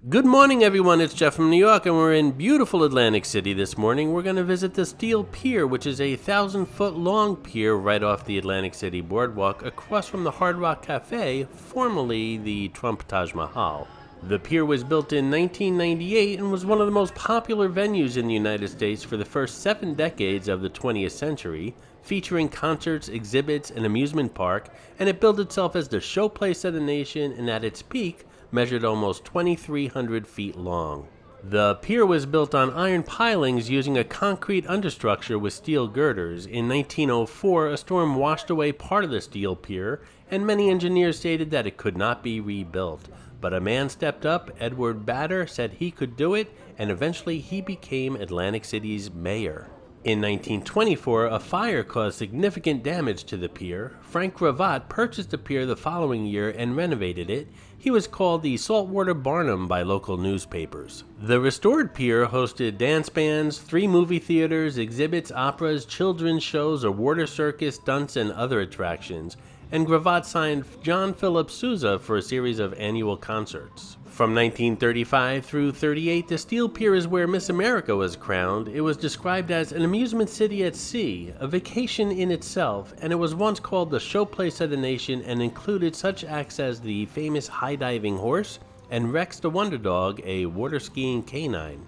Good morning, everyone. It's Jeff from New York, and we're in beautiful Atlantic City this morning. We're going to visit the Steel Pier, which is a 1,000-foot-long pier right off the Atlantic City boardwalk across from the Hard Rock Cafe, formerly the Trump Taj Mahal. The pier was built in 1998 and was one of the most popular venues in the United States for the first 7 decades of the 20th century, featuring concerts, exhibits, and amusement park, and it billed itself as the showplace of the nation, and at its peak, measured almost 2,300 feet long. The pier was built on iron pilings using a concrete understructure with steel girders. In 1904, a storm washed away part of the steel pier, and many engineers stated that it could not be rebuilt. But a man stepped up, Edward Batter, said he could do it, and eventually he became Atlantic City's mayor. In 1924, a fire caused significant damage to the pier. Frank Gravatt purchased the pier the following year and renovated it. He was called the Saltwater Barnum by local newspapers. The restored pier hosted dance bands, 3 movie theaters, exhibits, operas, children's shows, a water circus, stunts, and other attractions. And Gravatt signed John Philip Sousa for a series of annual concerts. From 1935 through 38, the Steel Pier is where Miss America was crowned. It was described as an amusement city at sea, a vacation in itself, and it was once called the showplace of the nation and included such acts as the famous high-diving horse and Rex the Wonder Dog, a water-skiing canine.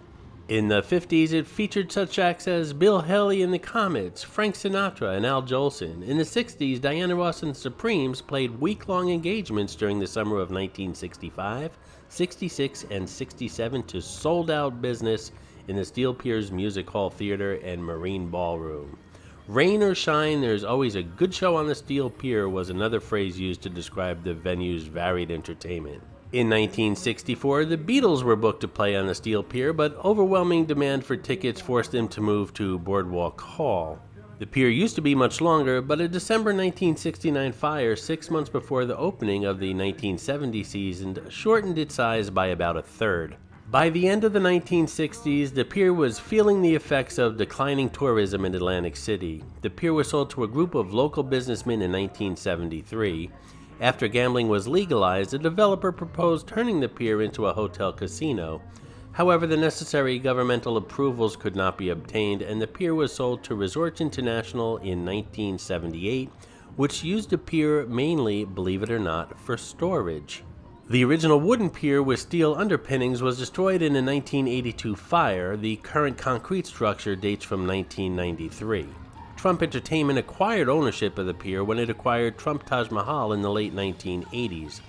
In the 50s, it featured such acts as Bill Haley and the Comets, Frank Sinatra, and Al Jolson. In the 60s, Diana Ross and the Supremes played week-long engagements during the summer of 1965, 66, and 67 to sold-out business in the Steel Pier's Music Hall Theater and Marine Ballroom. Rain or shine, there's always a good show on the Steel Pier was another phrase used to describe the venue's varied entertainment. In 1964, the Beatles were booked to play on the Steel Pier, but overwhelming demand for tickets forced them to move to Boardwalk Hall. The pier used to be much longer, but a December 1969 fire 6 months before the opening of the 1970 season shortened its size by about a third. By the end of the 1960s, the pier was feeling the effects of declining tourism in Atlantic City. The pier was sold to a group of local businessmen in 1973. After gambling was legalized, the developer proposed turning the pier into a hotel casino. However, the necessary governmental approvals could not be obtained, and the pier was sold to Resorts International in 1978, which used the pier mainly, believe it or not, for storage. The original wooden pier with steel underpinnings was destroyed in a 1982 fire. The current concrete structure dates from 1993. Trump Entertainment acquired ownership of the pier when it acquired Trump Taj Mahal in the late 1980s.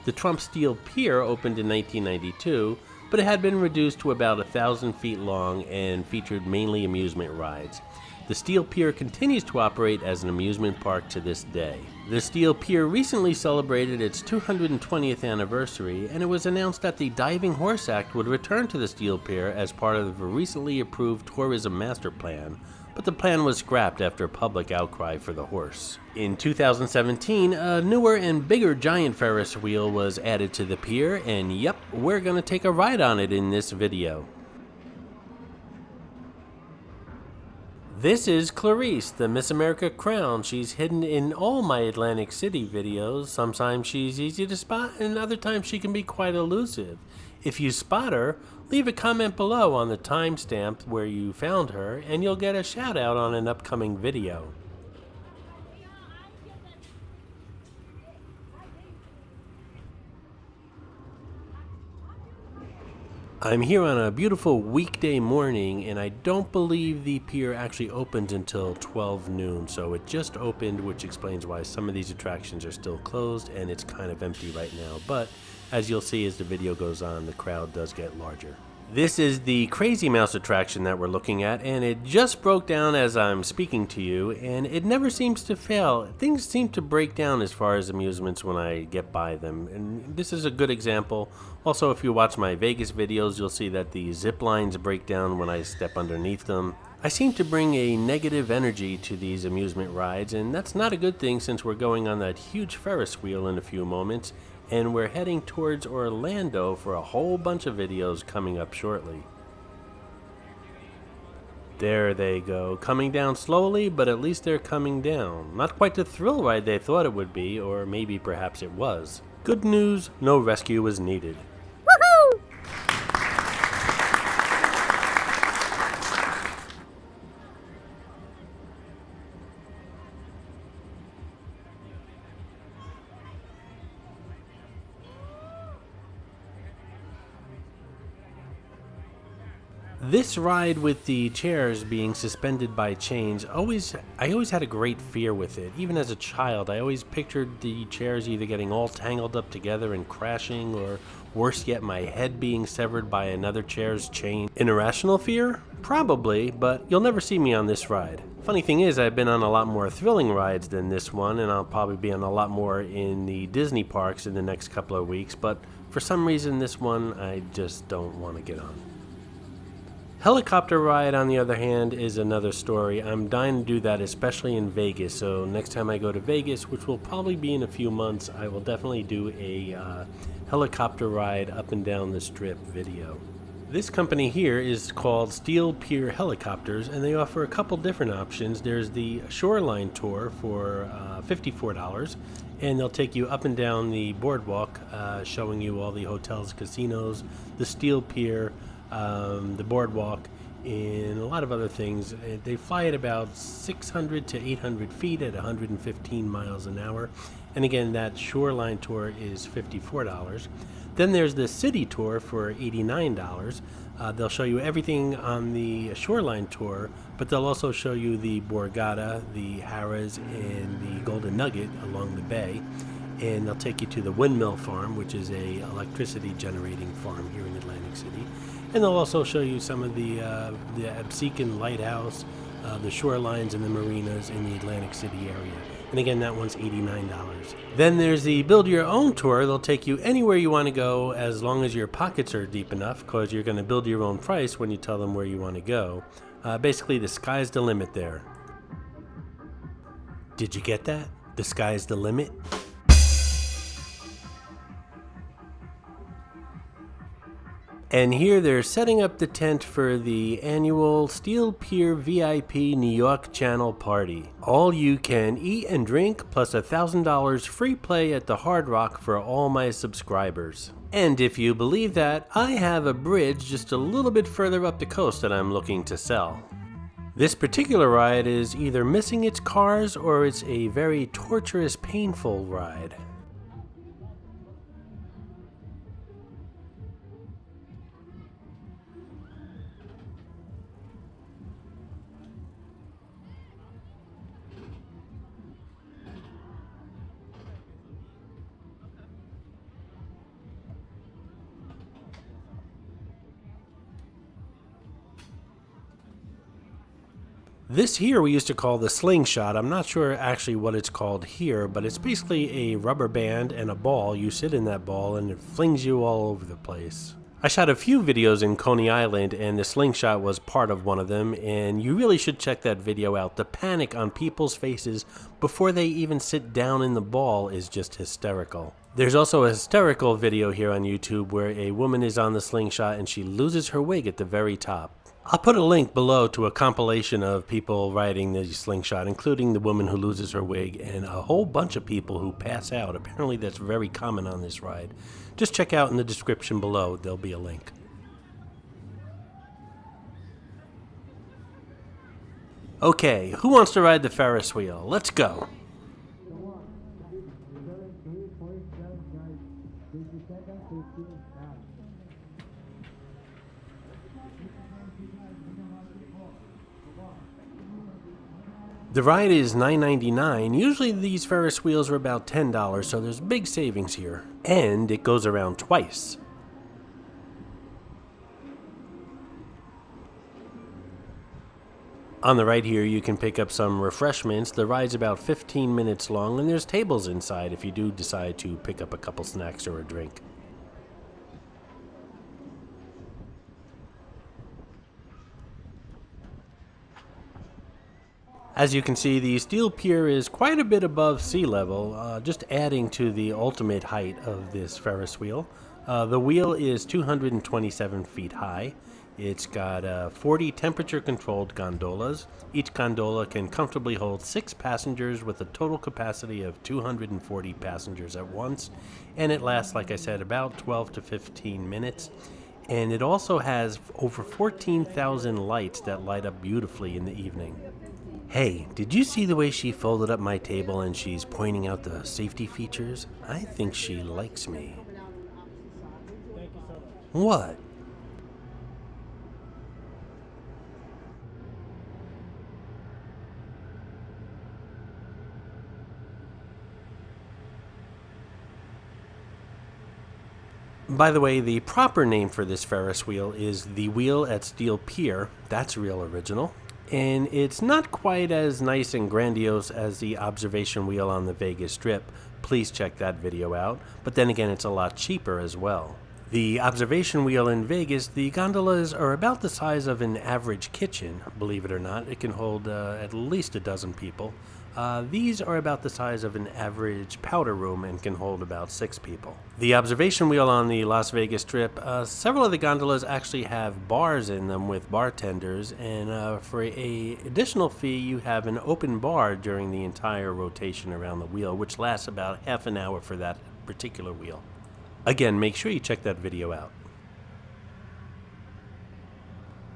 The Trump Steel Pier opened in 1992, but it had been reduced to about 1,000 feet long and featured mainly amusement rides. The Steel Pier continues to operate as an amusement park to this day. The Steel Pier recently celebrated its 220th anniversary, and it was announced that the Diving Horse Act would return to the Steel Pier as part of the recently approved Tourism Master Plan, but the plan was scrapped after public outcry for the horse. In 2017, a newer and bigger giant Ferris wheel was added to the pier, and yep, we're gonna take a ride on it in this video. This is Clarice, the Miss America crown. She's hidden in all my Atlantic City videos. Sometimes she's easy to spot, and other times she can be quite elusive. If you spot her, leave a comment below on the timestamp where you found her, and you'll get a shout out on an upcoming video. I'm here on a beautiful weekday morning, and I don't believe the pier actually opens until 12 noon, so it just opened, which explains why some of these attractions are still closed and it's kind of empty right now. But as you'll see as the video goes on, the crowd does get larger. This is the Crazy Mouse attraction that we're looking at, and it just broke down as I'm speaking to you, and it never seems to fail. Things seem to break down as far as amusements when I get by them, and this is a good example. Also, if you watch my Vegas videos, you'll see that the zip lines break down when I step underneath them. I seem to bring a negative energy to these amusement rides, and that's not a good thing since we're going on that huge Ferris wheel in a few moments, and we're heading towards Orlando for a whole bunch of videos coming up shortly. There they go, coming down slowly, but at least they're coming down. Not quite the thrill ride they thought it would be, or maybe perhaps it was. Good news, no rescue was needed. Woohoo! This ride with the chairs being suspended by chains, I always had a great fear with it. Even as a child, I always pictured the chairs either getting all tangled up together and crashing, or worse yet, my head being severed by another chair's chain. An irrational fear? Probably, but you'll never see me on this ride. Funny thing is, I've been on a lot more thrilling rides than this one, and I'll probably be on a lot more in the Disney parks in the next couple of weeks, but for some reason this one I just don't want to get on. Helicopter ride, on the other hand, is another story. I'm dying to do that, especially in Vegas. So next time I go to Vegas, which will probably be in a few months, I will definitely do a helicopter ride up and down the strip video. This company here is called Steel Pier Helicopters, and they offer a couple different options. There's the Shoreline Tour for $54, and they'll take you up and down the boardwalk, showing you all the hotels, casinos, the Steel Pier, the boardwalk, and a lot of other things. They fly at about 600 to 800 feet at 115 miles an hour. And again, that Shoreline Tour is $54. Then there's the City Tour for $89. They'll show you everything on the Shoreline Tour, but they'll also show you the Borgata, the Harrah's, and the Golden Nugget along the bay. And they'll take you to the Windmill Farm, which is a electricity generating farm here in Atlantic City. And they'll also show you some of the Absecon Lighthouse, the shorelines and the marinas in the Atlantic City area. And again, that one's $89. Then there's the Build Your Own Tour. They'll take you anywhere you want to go as long as your pockets are deep enough, because you're going to build your own price when you tell them where you want to go. Basically, the sky's the limit there. Did you get that? The sky's the limit? And here they're setting up the tent for the annual Steel Pier VIP New York Channel party. All you can eat and drink, plus $1,000 free play at the Hard Rock for all my subscribers. And if you believe that, I have a bridge just a little bit further up the coast that I'm looking to sell. This particular ride is either missing its cars or it's a very torturous, painful ride. This here we used to call the slingshot. I'm not sure actually what it's called here, but it's basically a rubber band and a ball. You sit in that ball and it flings you all over the place. I shot a few videos in Coney Island, and the slingshot was part of one of them, and you really should check that video out. The panic on people's faces before they even sit down in the ball is just hysterical. There's also a hysterical video here on YouTube where a woman is on the slingshot and she loses her wig at the very top. I'll put a link below to a compilation of people riding the slingshot, including the woman who loses her wig and a whole bunch of people who pass out. Apparently that's very common on this ride. Just check out in the description below, there'll be a link. Okay, who wants to ride the Ferris wheel? Let's go! The ride is $9.99. Usually these Ferris wheels are about $10, so there's big savings here. And it goes around twice. On the right here you can pick up some refreshments. The ride's about 15 minutes long, and there's tables inside if you do decide to pick up a couple snacks or a drink. As you can see, the Steel Pier is quite a bit above sea level, just adding to the ultimate height of this Ferris wheel. The wheel is 227 feet high, It's got 40 temperature-controlled gondolas. Each gondola can comfortably hold 6 passengers with a total capacity of 240 passengers at once. And it lasts, like I said, about 12 to 15 minutes. And it also has over 14,000 lights that light up beautifully in the evening. Hey, did you see the way she folded up my table and she's pointing out the safety features? I think she likes me. What? By the way, the proper name for this Ferris wheel is the wheel at Steel Pier. That's real original. And it's not quite as nice and grandiose as the observation wheel on the Vegas Strip. Please check that video out. But then again, it's a lot cheaper as well. The observation wheel in Vegas, the gondolas are about the size of an average kitchen, believe it or not. It can hold at least a dozen people. These are about the size of an average powder room and can hold about 6 people. The observation wheel on the Las Vegas Strip, several of the gondolas actually have bars in them with bartenders, and for a additional fee, you have an open bar during the entire rotation around the wheel, which lasts about half an hour for that particular wheel. Again, make sure you check that video out.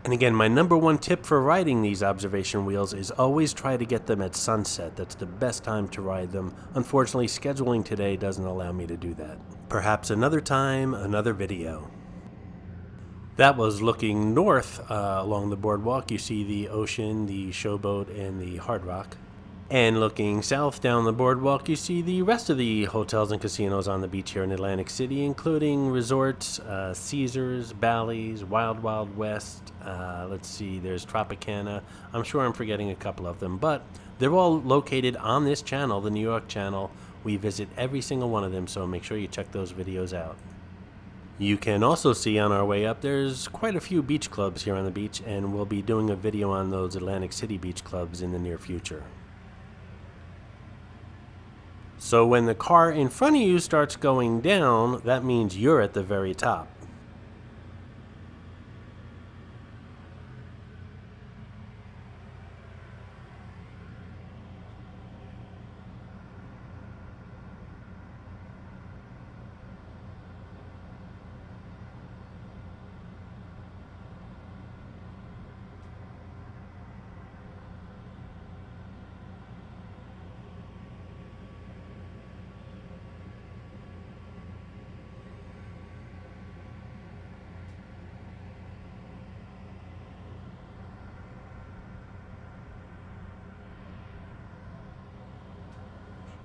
And again, my number one tip for riding these observation wheels is always try to get them at sunset. That's the best time to ride them. Unfortunately, scheduling today doesn't allow me to do that. Perhaps another time, another video. That was looking north along the boardwalk. You see the ocean, the showboat, and the Hard Rock. And looking south down the boardwalk, you see the rest of the hotels and casinos on the beach here in Atlantic City, including resorts, Caesars, Bally's, Wild Wild West. Let's see, there's Tropicana. I'm sure I'm forgetting a couple of them, but they're all located on this channel, the New York channel. We visit every single one of them, so make sure you check those videos out. You can also see on our way up, there's quite a few beach clubs here on the beach, and we'll be doing a video on those Atlantic City beach clubs in the near future. So when the car in front of you starts going down, that means you're at the very top.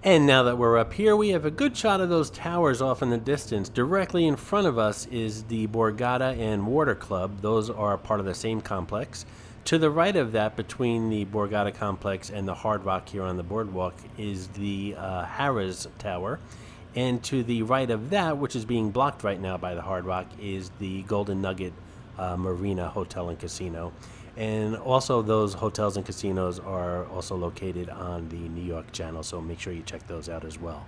And now that we're up here, we have a good shot of those towers off in the distance. Directly in front of us is the Borgata and Water Club. Those are part of the same complex. To the right of that, between the Borgata complex and the Hard Rock here on the boardwalk, is the Harrah's Tower. And to the right of that, which is being blocked right now by the Hard Rock, is the Golden Nugget Marina Hotel and Casino. And also those hotels and casinos are also located on the New York channel, so make sure you check those out as well.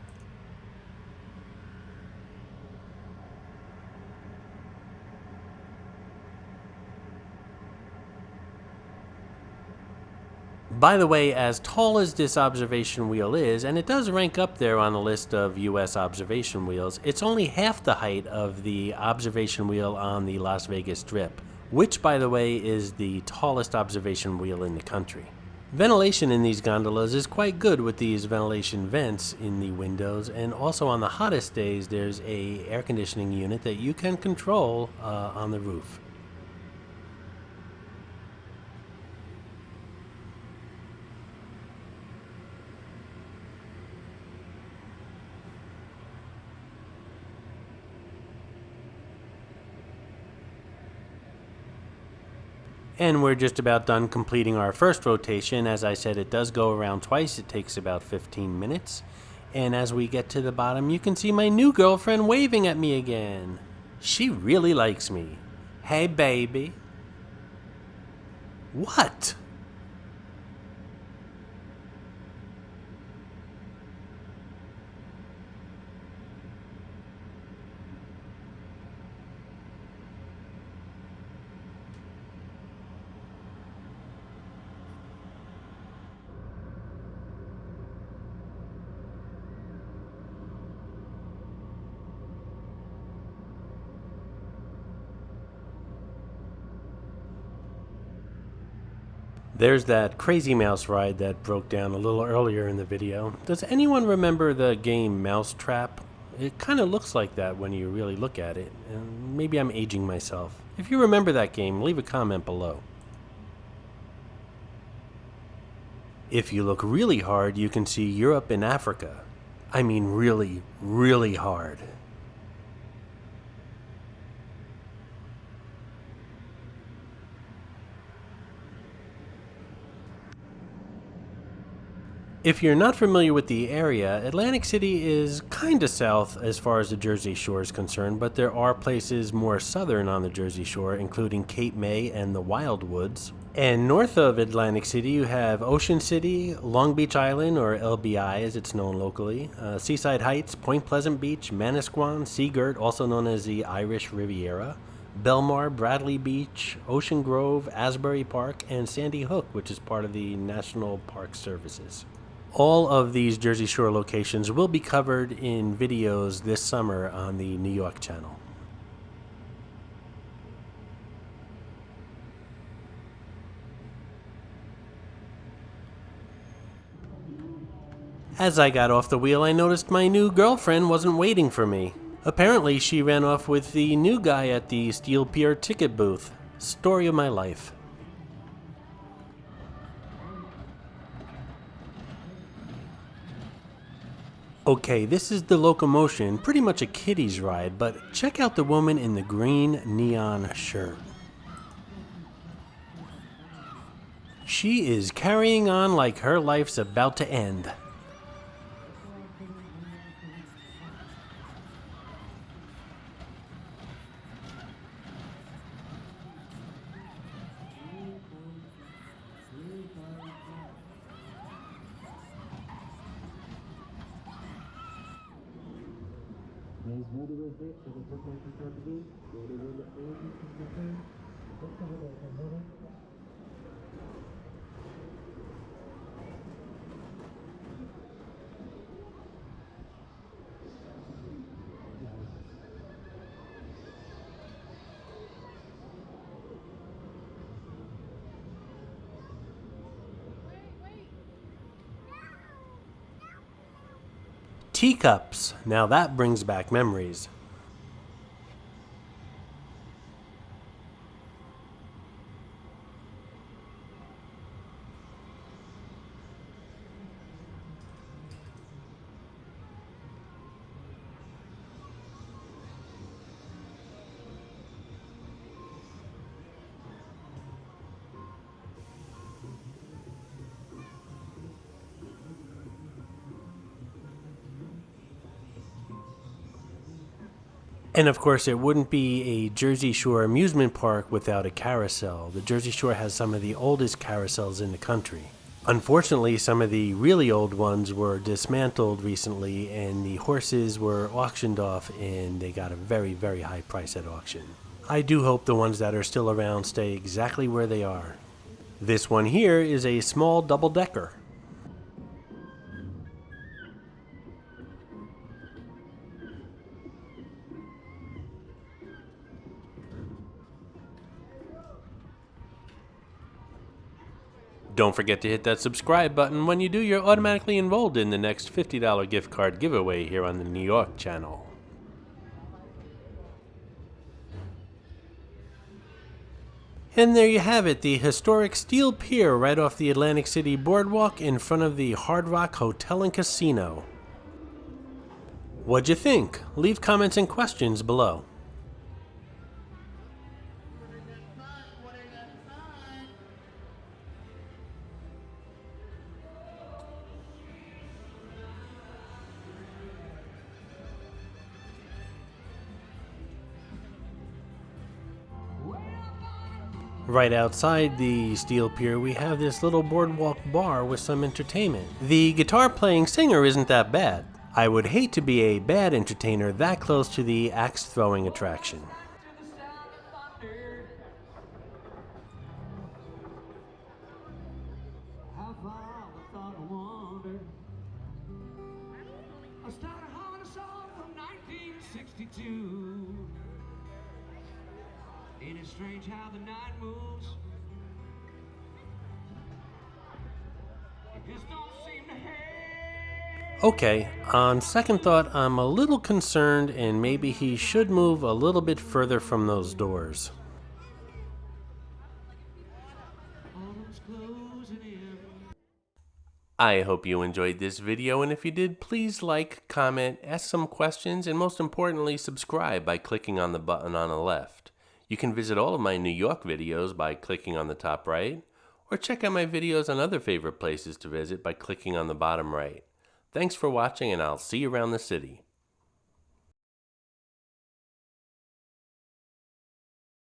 By the way, as tall as this observation wheel is, and it does rank up there on the list of US observation wheels, it's only half the height of the observation wheel on the Las Vegas Strip, which, by the way, is the tallest observation wheel in the country. Ventilation in these gondolas is quite good with these ventilation vents in the windows, and also on the hottest days there's a air conditioning unit that you can control on the roof. And we're just about done completing our first rotation. As I said, it does go around twice. It takes about 15 minutes. And as we get to the bottom, you can see my new girlfriend waving at me again. She really likes me. Hey, baby. What? There's that Crazy Mouse ride that broke down a little earlier in the video. Does anyone remember the game Mousetrap? It kind of looks like that when you really look at it, and maybe I'm aging myself. If you remember that game, leave a comment below. If you look really hard, you can see Europe and Africa. I mean really, really hard. If you're not familiar with the area, Atlantic City is kind of south as far as the Jersey Shore is concerned, but there are places more southern on the Jersey Shore, including Cape May and the Wildwoods. And north of Atlantic City, you have Ocean City, Long Beach Island, or LBI as it's known locally, Seaside Heights, Point Pleasant Beach, Manasquan, Seagirt, also known as the Irish Riviera, Belmar, Bradley Beach, Ocean Grove, Asbury Park, and Sandy Hook, which is part of the National Park Services. All of these Jersey Shore locations will be covered in videos this summer on the New York channel. As I got off the wheel, I noticed my new girlfriend wasn't waiting for me. Apparently, she ran off with the new guy at the Steel Pier ticket booth. Story of my life. Okay, this is the locomotion, pretty much a kiddie's ride, but check out the woman in the green neon shirt. She is carrying on like her life's about to end. Teacups. Now that brings back memories. And of course, it wouldn't be a Jersey Shore amusement park without a carousel. The Jersey Shore has some of the oldest carousels in the country. Unfortunately, some of the really old ones were dismantled recently and the horses were auctioned off and they got a very, very high price at auction. I do hope the ones that are still around stay exactly where they are. This one here is a small double-decker. Don't forget to hit that subscribe button. When you do, you're automatically enrolled in the next $50 gift card giveaway here on the New York channel. And there you have it, the historic Steel Pier right off the Atlantic City Boardwalk in front of the Hard Rock Hotel and Casino. What'd you think? Leave comments and questions below. Right outside the Steel Pier, we have this little boardwalk bar with some entertainment. The guitar playing singer isn't that bad. I would hate to be a bad entertainer that close to the axe throwing attraction. I started humming a song from 1962. Ain't it strange how the night moves? Okay, on second thought, I'm a little concerned and maybe he should move a little bit further from those doors. Autumn's closing in. I hope you enjoyed this video, and if you did, please like, comment, ask some questions, and most importantly, subscribe by clicking on the button on the left. You can visit all of my New York videos by clicking on the top right, or check out my videos on other favorite places to visit by clicking on the bottom right. Thanks for watching, and I'll see you around the city.